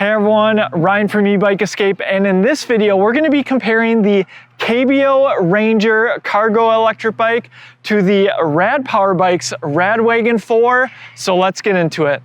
Hey everyone, Ryan from Ebike Escape, and in this video we're going to be comparing the KBO Ranger cargo electric bike to the RadPowerbike's RadWagon 4, so let's get into it.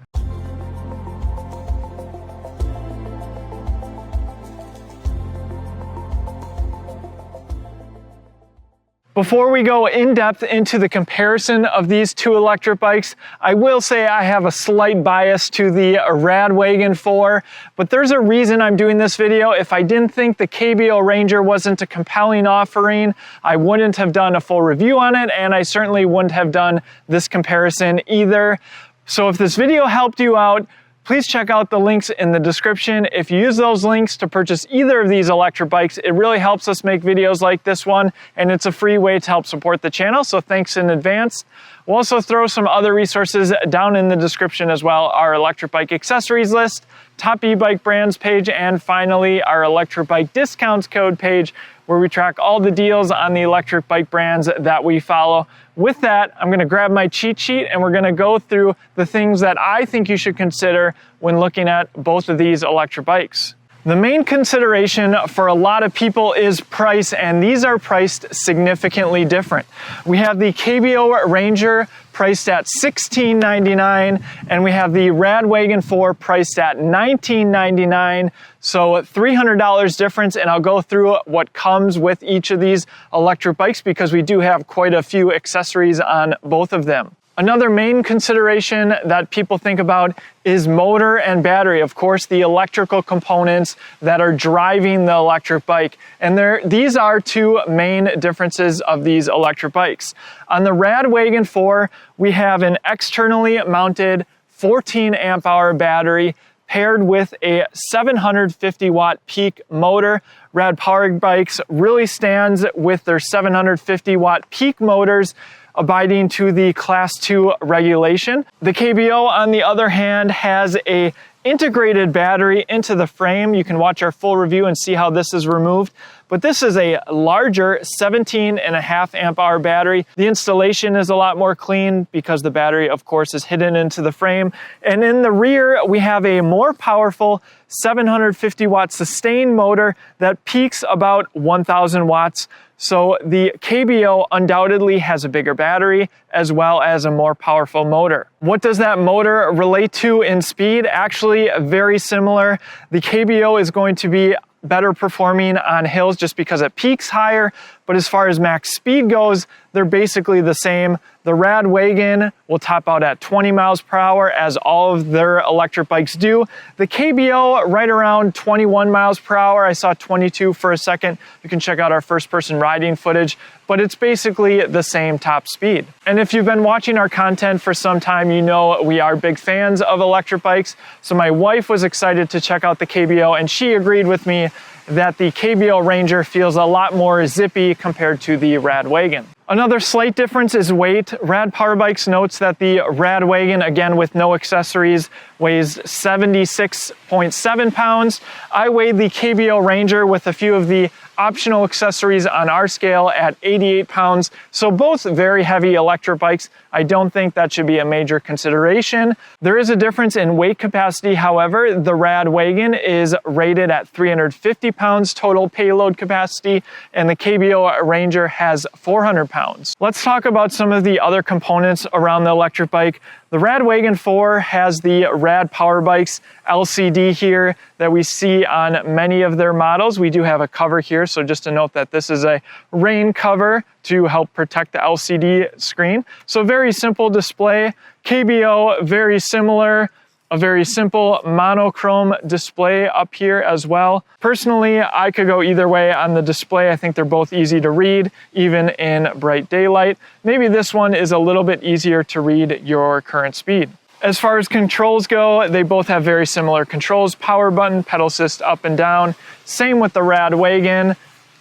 Before we go in depth into the comparison of these two electric bikes, I will say I have a slight bias to the RadWagon 4, but there's a reason I'm doing this video. If I didn't think the KBO Ranger wasn't a compelling offering, I wouldn't have done a full review on it, and I certainly wouldn't have done this comparison either. So if this video helped you out, please check out the links in the description. If you use those links to purchase either of these electric bikes, it really helps us make videos like this one, and it's a free way to help support the channel, so thanks in advance. We'll also throw some other resources down in the description as well, our electric bike accessories list, top e-bike brands page, and finally our electric bike discounts code page, where we track all the deals on the electric bike brands that we follow. With that, I'm going to grab my cheat sheet and we're going to go through the things that I think you should consider when looking at both of these electric bikes. The main consideration for a lot of people is price, and these are priced significantly different. We have the KBO Ranger priced at $16.99, and we have the RadWagon 4 priced at $19.99, so $300 difference, and I'll go through what comes with each of these electric bikes because we do have quite a few accessories on both of them. Another main consideration that people think about is motor and battery. Of course, the electrical components that are driving the electric bike. And these are two main differences of these electric bikes. On the RadWagon 4, we have an externally mounted 14 amp hour battery paired with a 750 watt peak motor. RadPowerbikes really stands with their 750 watt peak motors, abiding to the Class 2 regulation. The KBO, on the other hand, has a integrated battery into the frame. You can watch our full review and see how this is removed. But this is a larger 17.5 amp hour battery. The installation is a lot more clean because the battery, of course, is hidden into the frame. And in the rear, we have a more powerful 750 watt sustained motor that peaks about 1,000 watts. So the KBO undoubtedly has a bigger battery as well as a more powerful motor. What does that motor relate to in speed? Actually, very similar. The KBO is going to be better performing on hills just because it peaks higher, but as far as max speed goes, they're basically the same. The RadWagon will top out at 20 miles per hour, as all of their electric bikes do. The KBO right around 21 miles per hour. I saw 22 for a second. You can check out our first person riding footage, but it's basically the same top speed. And if you've been watching our content for some time, you know we are big fans of electric bikes. So my wife was excited to check out the KBO, and she agreed with me that the KBO Ranger feels a lot more zippy compared to the RadWagon. Another slight difference is weight. RadPowerbikes notes that the RadWagon, again with no accessories, weighs 76.7 pounds. I weighed the KBO Ranger with a few of the optional accessories on our scale at 88 pounds. So both very heavy electric bikes. I don't think that should be a major consideration. There is a difference in weight capacity, however. The RadWagon is rated at 350 pounds total payload capacity, and the KBO Ranger has 400 pounds. Let's talk about some of the other components around the electric bike. The RadWagon 4 has the RadPowerbikes LCD here that we see on many of their models. We do have a cover here, so just to note that this is a rain cover to help protect the LCD screen. So very simple display. KBO, very similar. A very simple monochrome display up here as well. Personally, I could go either way on the display. I think they're both easy to read, even in bright daylight. Maybe this one is a little bit easier to read your current speed. As far as controls go, they both have very similar controls. Power button, pedal assist up and down. Same with the RadWagon.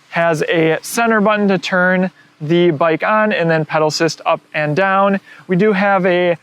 Has a center button to turn the bike on, and then pedal assist up and down. We do have a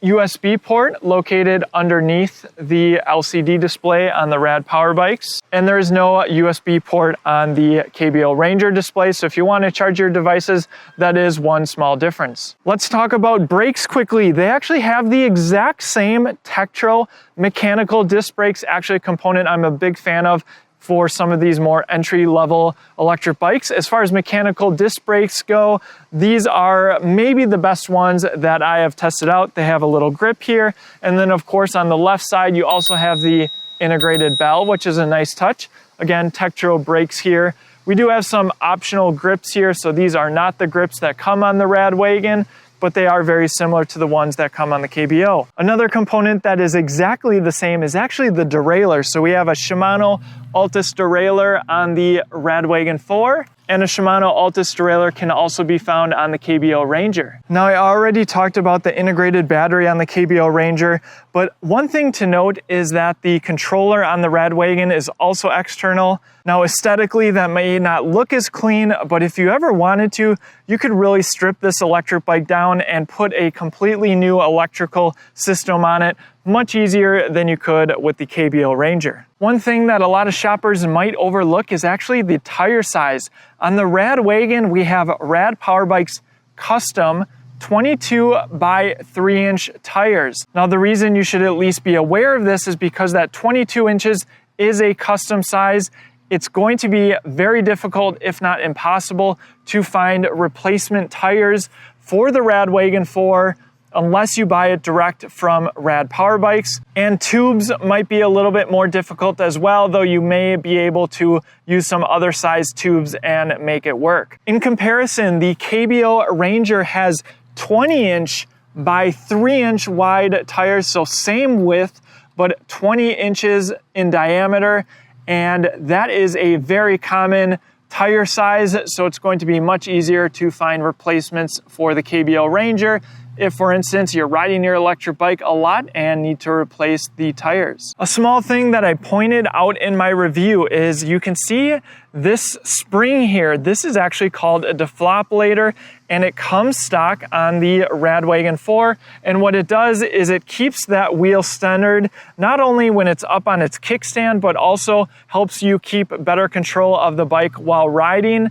USB port located underneath the LCD display on the Rad Power Bikes. And there is no USB port on the KBO Ranger display. So if you want to charge your devices, that is one small difference. Let's talk about brakes quickly. They actually have the exact same Tektro mechanical disc brakes, actually a component I'm a big fan of for some of these more entry-level electric bikes. As far as mechanical disc brakes go, these are maybe the best ones that I have tested out. They have a little grip here, and then of course on the left side you also have the integrated bell, which is a nice touch. Again, Tektro brakes here. We do have some optional grips here, so these are not the grips that come on the RadWagon, but they are very similar to the ones that come on the KBO. Another component that is exactly the same is actually the derailleur. So we have a Shimano Altus derailleur on the RadWagon 4, and a Shimano Altus derailleur can also be found on the KBO Ranger. Now, I already talked about the integrated battery on the KBO Ranger, but one thing to note is that the controller on the RadWagon is also external. Now, aesthetically, that may not look as clean, but if you ever wanted to, you could really strip this electric bike down and put a completely new electrical system on it, much easier than you could with the KBO Ranger. One thing that a lot of shoppers might overlook is actually the tire size. On the RadWagon, we have Rad Power Bikes custom 22 by 3 inch tires. Now, the reason you should at least be aware of this is because that 22 inches is a custom size. It's going to be very difficult, if not impossible, to find replacement tires for the RadWagon 4 unless you buy it direct from Rad Power Bikes. And tubes might be a little bit more difficult as well, though you may be able to use some other size tubes and make it work. In comparison, the KBO Ranger has 20 inch by 3 inch wide tires, so same width, but 20 inches in diameter. And that is a very common tire size, so it's going to be much easier to find replacements for the KBO Ranger if, for instance, you're riding your electric bike a lot and need to replace the tires. A small thing that I pointed out in my review is you can see this spring here. This is actually called a deflapilator, and it comes stock on the RadWagon 4. And what it does is it keeps that wheel centered, not only when it's up on its kickstand, but also helps you keep better control of the bike while riding.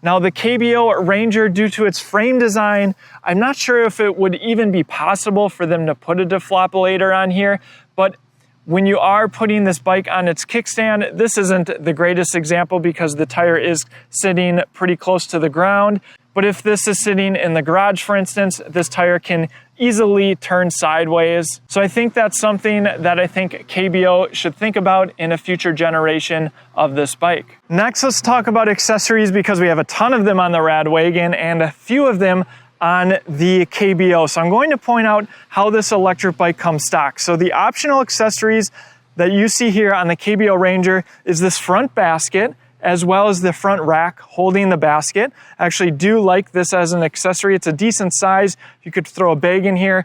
Now, the KBO Ranger, due to its frame design, I'm not sure if it would even be possible for them to put a deflapilator on here, but when you are putting this bike on its kickstand, this isn't the greatest example because the tire is sitting pretty close to the ground. But if this is sitting in the garage, for instance, this tire can easily turn sideways. So I think that's something that I think KBO should think about in a future generation of this bike. Next, let's talk about accessories because we have a ton of them on the RadWagon and a few of them on the KBO. So I'm going to point out how this electric bike comes stock. So the optional accessories that you see here on the KBO Ranger is this front basket, as well as the front rack holding the basket. I actually do like this as an accessory. It's a decent size. You could throw a bag in here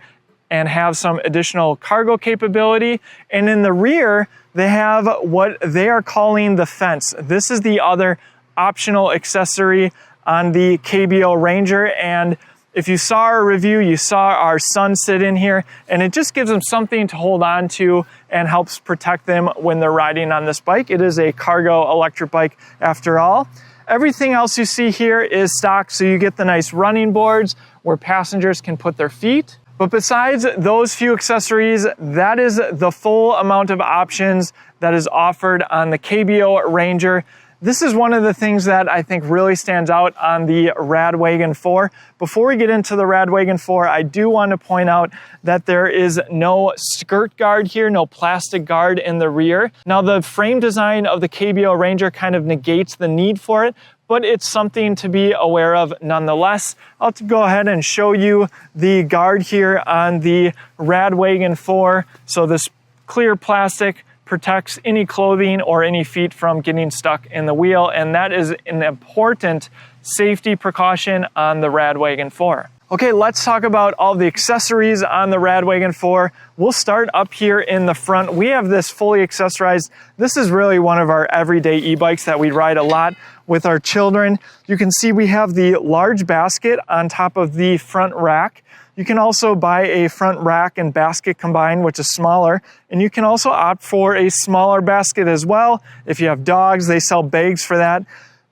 and have some additional cargo capability. And in the rear, they have what they are calling the fence. This is the other optional accessory on the KBO Ranger. And if you saw our review, you saw our son sit in here, and it just gives them something to hold on to and helps protect them when they're riding on this bike. It is a cargo electric bike after all. Everything else you see here is stock, so you get the nice running boards where passengers can put their feet. But besides those few accessories, that is the full amount of options that is offered on the KBO Ranger. This is one of the things that I think really stands out on the RadWagon 4. Before we get into the RadWagon 4, I do want to point out that there is no skirt guard here, no plastic guard in the rear. Now, the frame design of the KBO Ranger kind of negates the need for it, but it's something to be aware of nonetheless. I'll go ahead and show you the guard here on the RadWagon 4. So this clear plastic protects any clothing or any feet from getting stuck in the wheel, and that is an important safety precaution on the RadWagon 4. Okay, let's talk about all the accessories on the RadWagon 4. We'll start up here in the front. We have this fully accessorized. This is really one of our everyday e-bikes that we ride a lot with our children. You can see we have the large basket on top of the front rack. You can also buy a front rack and basket combined, which is smaller, and you can also opt for a smaller basket as well. If you have dogs, they sell bags for that.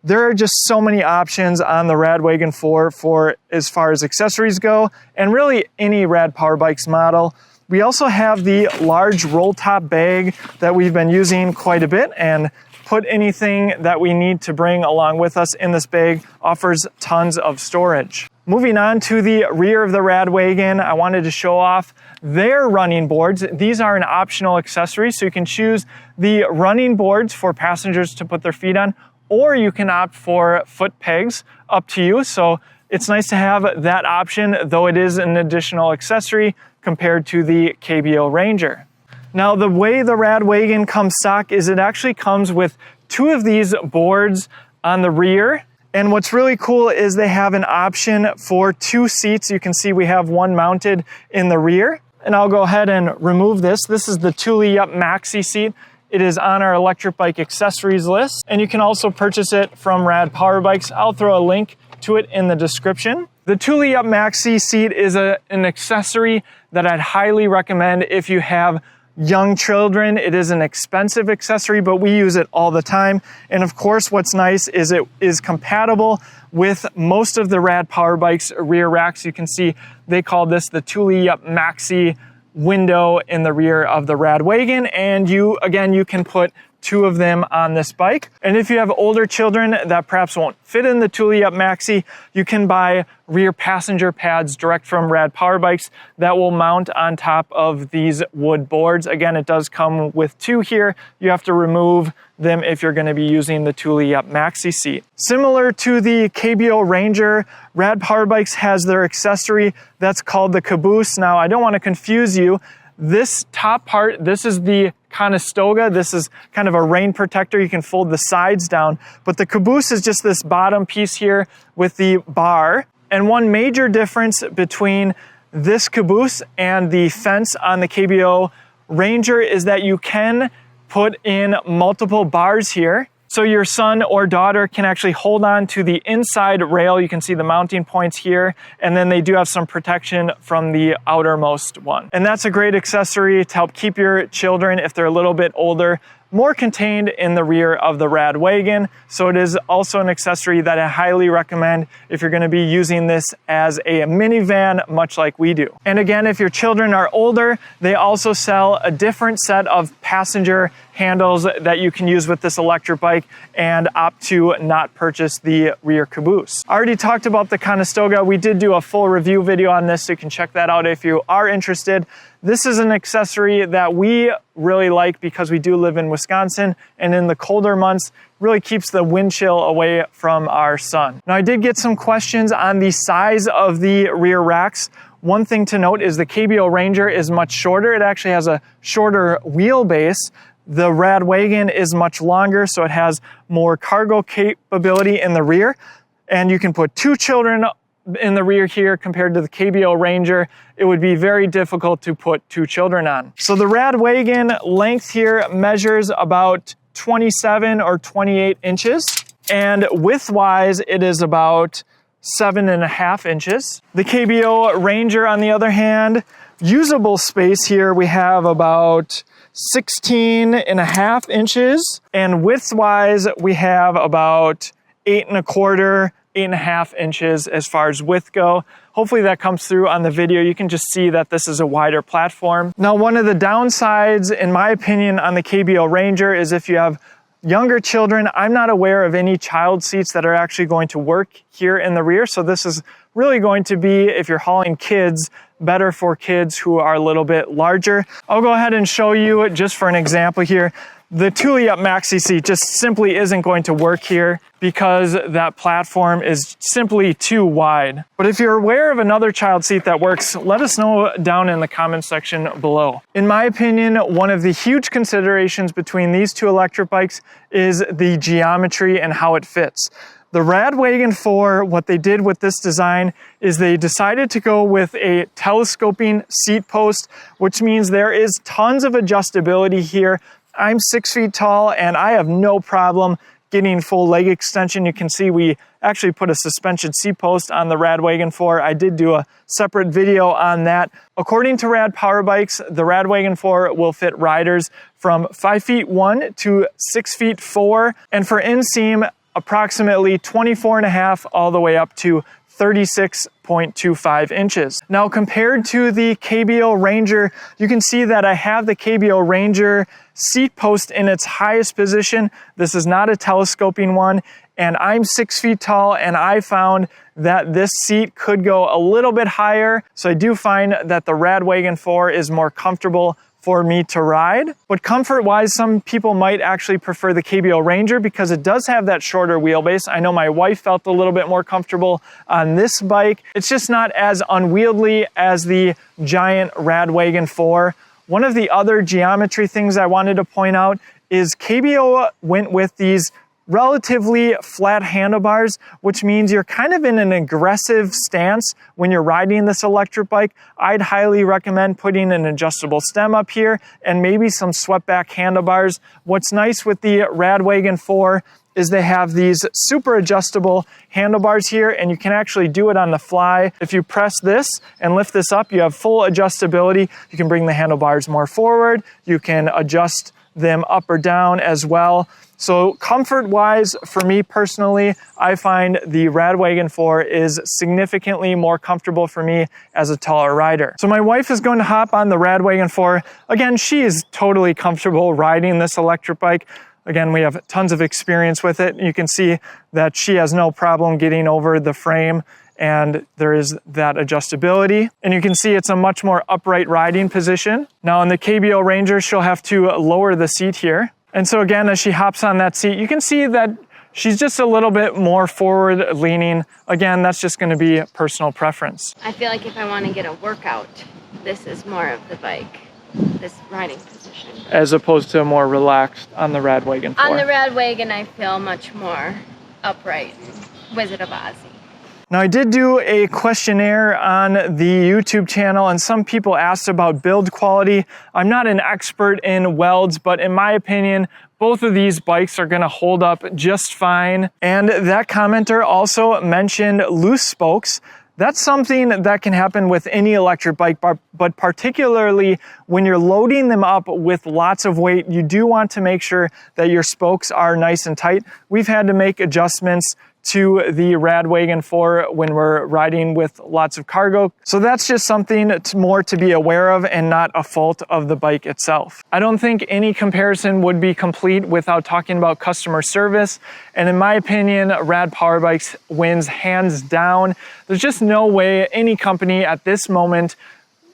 There are just so many options on the RadWagon 4 for as far as accessories go, and really any Rad Power Bikes model. We also have the large roll top bag that we've been using quite a bit, and put anything that we need to bring along with us in this bag. Offers tons of storage. Moving on to the rear of the RadWagon, I wanted to show off their running boards. These are an optional accessory, so you can choose the running boards for passengers to put their feet on, or you can opt for foot pegs, up to you. So it's nice to have that option, though it is an additional accessory compared to the KBO Ranger. Now, the way the RadWagon comes stock is it actually comes with 2 of these boards on the rear. And what's really cool is they have an option for 2 seats. You can see we have one mounted in the rear. And I'll go ahead and remove this. This is the Thule Up Maxi seat. It is on our electric bike accessories list, and you can also purchase it from Rad Power Bikes. I'll throw a link to it in the description. The Thule Up Maxi seat is an accessory that I'd highly recommend if you have young children. It is an expensive accessory, but we use it all the time. And of course, what's nice is it is compatible with most of the Rad Power Bikes rear racks. You can see they call this the Thule Up Maxi window in the rear of the RadWagon, and you can put 2 of them on this bike. And if you have older children that perhaps won't fit in the Thule Up Maxi, you can buy rear passenger pads direct from Rad Power Bikes that will mount on top of these wood boards. Again, it does come with 2 here. You have to remove them if you're going to be using the Thule Up Maxi seat. Similar to the KBO Ranger, Rad Power Bikes has their accessory that's called the caboose. Now, I don't want to confuse you. This top part, this is the Conestoga. This is kind of a rain protector. You can fold the sides down, but the caboose is just this bottom piece here with the bar. And one major difference between this caboose and the fence on the KBO Ranger is that you can put in multiple bars here. So your son or daughter can actually hold on to the inside rail. You can see the mounting points here, and then they do have some protection from the outermost one. And that's a great accessory to help keep your children, if they're a little bit older, more contained in the rear of the RadWagon. So it is also an accessory that I highly recommend if you're going to be using this as a minivan, much like we do. And again, if your children are older, they also sell a different set of passenger handles that you can use with this electric bike and opt to not purchase the rear caboose. I already talked about the Conestoga. We did do a full review video on this, so you can check that out if you are interested. This is an accessory that we really like because we do live in Wisconsin, and in the colder months, really keeps the wind chill away from our son. Now, I did get some questions on the size of the rear racks. One thing to note is the KBO Ranger is much shorter. It actually has a shorter wheelbase. The RadWagon is much longer, so it has more cargo capability in the rear, and you can put 2 children in the rear here. Compared to the KBO Ranger, it would be very difficult to put 2 children on. So the RadWagon length here measures about 27 or 28 inches, and width-wise, it is about 7.5 inches. The KBO Ranger, on the other hand, usable space here, we have about 16.5 inches, and width-wise, we have about 8.25, 8.5 inches as far as width go. Hopefully that comes through on the video. You can just see that this is a wider platform. Now, one of the downsides, in my opinion, on the KBO Ranger is if you have younger children, I'm not aware of any child seats that are actually going to work here in the rear. So this is really going to be, if you're hauling kids, better for kids who are a little bit larger. I'll go ahead and show you just for an example here. The Thule Up Maxi seat just simply isn't going to work here because that platform is simply too wide. But if you're aware of another child seat that works, let us know down in the comment section below. In my opinion, one of the huge considerations between these 2 electric bikes is the geometry and how it fits. The RadWagon 4, what they did with this design is they decided to go with a telescoping seat post, which means there is tons of adjustability here. I'm 6 feet tall, and I have no problem getting full leg extension. You can see we actually put a suspension seat post on the RadWagon 4. I did do a separate video on that. According to Rad Power Bikes, the RadWagon 4 will fit riders from 5'1" to 6'4", and for inseam, approximately 24.5 all the way up to 36.25 inches. Now, compared to the KBO Ranger, you can see that I have the KBO Ranger seat post in its highest position. This is not a telescoping one, and I'm 6 feet tall, and I found that this seat could go a little bit higher. So I do find that the RadWagon 4 is more comfortable for me to ride. But comfort-wise, some people might actually prefer the KBO Ranger because it does have that shorter wheelbase. I know my wife felt a little bit more comfortable on this bike. It's just not as unwieldy as the giant RadWagon 4. One of the other geometry things I wanted to point out is KBO went with these relatively flat handlebars, which means you're kind of in an aggressive stance when you're riding this electric bike. I'd highly recommend putting an adjustable stem up here and maybe some swept back handlebars. What's nice with the RadWagon 4 is they have these super adjustable handlebars here, and you can actually do it on the fly. If you press this and lift this up, you have full adjustability. You can bring the handlebars more forward. You can adjust them up or down as well. So comfort-wise, for me personally, I find the RadWagon 4 is significantly more comfortable for me as a taller rider. So my wife is going to hop on the RadWagon 4. Again, she is totally comfortable riding this electric bike. Again, we have tons of experience with it. You can see that she has no problem getting over the frame, and there is that adjustability. And you can see it's a much more upright riding position. Now in the KBO Ranger, she'll have to lower the seat here. And so again, as she hops on that seat, you can see that she's just a little bit more forward leaning. Again, that's just going to be personal preference. I feel like if I want to get a workout, this is more of the bike, this riding position. As opposed to more relaxed on the RadWagon 4. On the RadWagon, I feel much more upright and Wizard of Oz. Now, I did do a questionnaire on the YouTube channel, and some people asked about build quality. I'm not an expert in welds, but in my opinion, both of these bikes are going to hold up just fine. And that commenter also mentioned loose spokes. That's something that can happen with any electric bike, but particularly when you're loading them up with lots of weight, you do want to make sure that your spokes are nice and tight. We've had to make adjustments to the RadWagon 4 when we're riding with lots of cargo. So that's just something more to be aware of and not a fault of the bike itself. I don't think any comparison would be complete without talking about customer service. And in my opinion, Rad Power Bikes wins hands down. There's just no way any company at this moment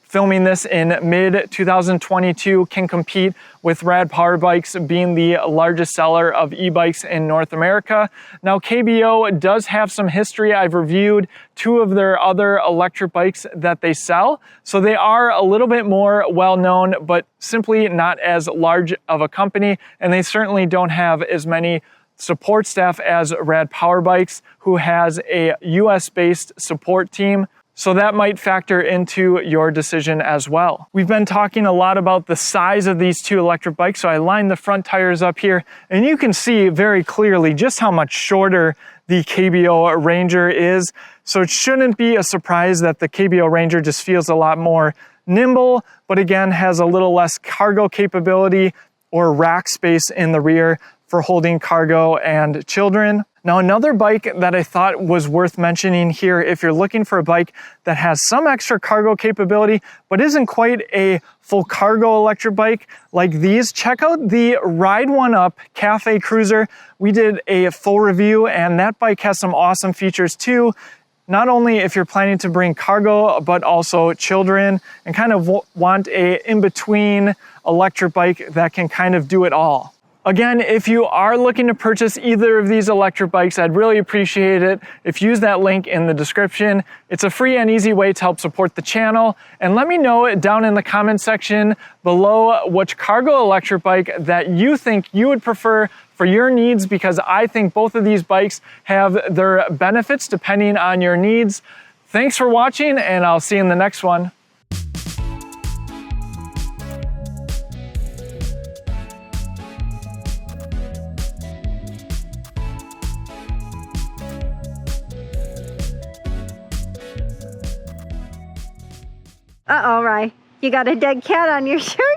filming this in mid-2022 can compete with Rad Power Bikes being the largest seller of e-bikes in North America. Now, KBO does have some history. I've reviewed 2 of their other electric bikes that they sell, so they are a little bit more well-known, but simply not as large of a company, and they certainly don't have as many support staff as Rad Power Bikes, who has a US-based support team. So that might factor into your decision as well. We've been talking a lot about the size of these 2 electric bikes, so I lined the front tires up here, and you can see very clearly just how much shorter the KBO Ranger is. So it shouldn't be a surprise that the KBO Ranger just feels a lot more nimble, but again has a little less cargo capability or rack space in the rear for holding cargo and children. Now, another bike that I thought was worth mentioning here, if you're looking for a bike that has some extra cargo capability, but isn't quite a full cargo electric bike like these, check out the Ride One Up Cafe Cruiser. We did a full review, and that bike has some awesome features too. Not only if you're planning to bring cargo, but also children, and kind of want a in-between electric bike that can kind of do it all. Again, if you are looking to purchase either of these electric bikes, I'd really appreciate it if you use that link in the description. It's a free and easy way to help support the channel. And let me know down in the comment section below which cargo electric bike that you think you would prefer for your needs, because I think both of these bikes have their benefits depending on your needs. Thanks for watching, and I'll see you in the next one. Uh-oh, Rye. You got a dead cat on your shirt.